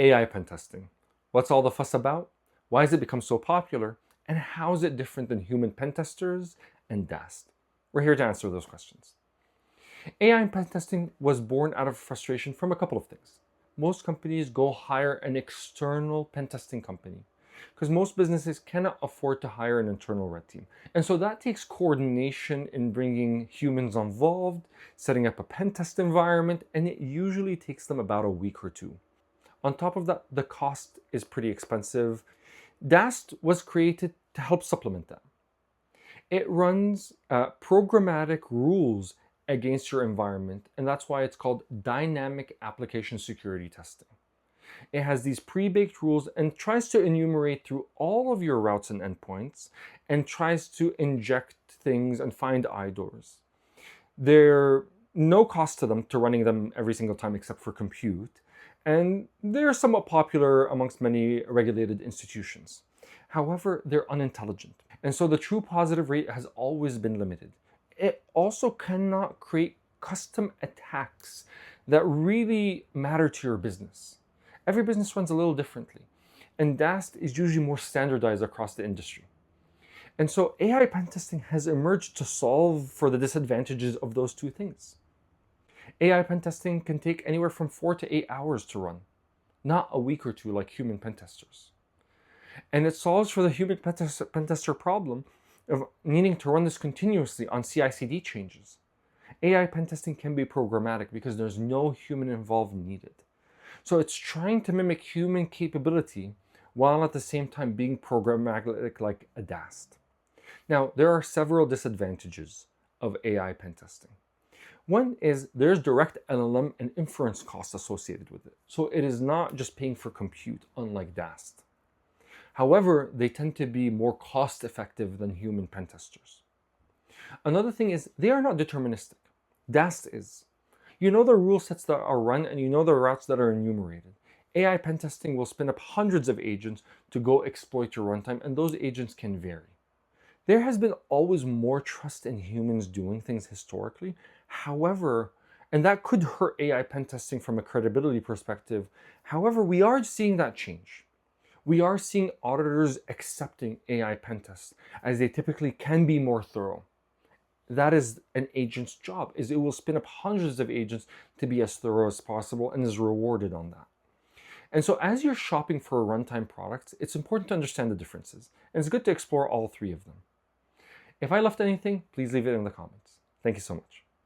AI pen testing. What's all the fuss about? Why has it become so popular? And how is it different than human pen testers and DAST? We're here to answer those questions. AI pen testing was born out of frustration from a couple of things. Most companies go hire an external pen testing company because most businesses cannot afford to hire an internal red team. And so that takes coordination in bringing humans involved, setting up a pen test environment, and it usually takes them about a week or two. On top of that, the cost is pretty expensive. DAST was created to help supplement that. It runs programmatic rules against your environment, and that's why it's called dynamic application security testing. It has these pre-baked rules and tries to enumerate through all of your routes and endpoints and tries to inject things and find IDORs. There's no cost to them to running them every single time except for compute, and they're somewhat popular amongst many regulated institutions. However, they're unintelligent, and so the true positive rate has always been limited. It also cannot create custom attacks that really matter to your business. Every business runs a little differently, and DAST is usually more standardized across the industry. And so AI pen testing has emerged to solve for the disadvantages of those two things. AI pen testing can take anywhere from 4 to 8 hours to run, not a week or two like human pen testers. And it solves for the human pen tester problem of needing to run this continuously on CI/CD changes. AI pen testing can be programmatic because there's no human involved needed. So it's trying to mimic human capability while at the same time being programmatic like a DAST. Now, there are several disadvantages of AI pen testing. One is there's direct LLM and inference costs associated with it. So it is not just paying for compute, unlike DAST. However, they tend to be more cost effective than human pen testers. Another thing is they are not deterministic. DAST is. You know the rule sets that are run and you know the routes that are enumerated. AI pen testing will spin up hundreds of agents to go exploit your runtime, and those agents can vary. There has been always more trust in humans doing things historically. However, and that could hurt AI pen testing from a credibility perspective. However, we are seeing that change. We are seeing auditors accepting AI pen tests as they typically can be more thorough. That is an agent's job, is it will spin up hundreds of agents to be as thorough as possible and is rewarded on that. And so as you're shopping for runtime products, it's important to understand the differences, and it's good to explore all three of them. If I left anything, please leave it in the comments. Thank you so much.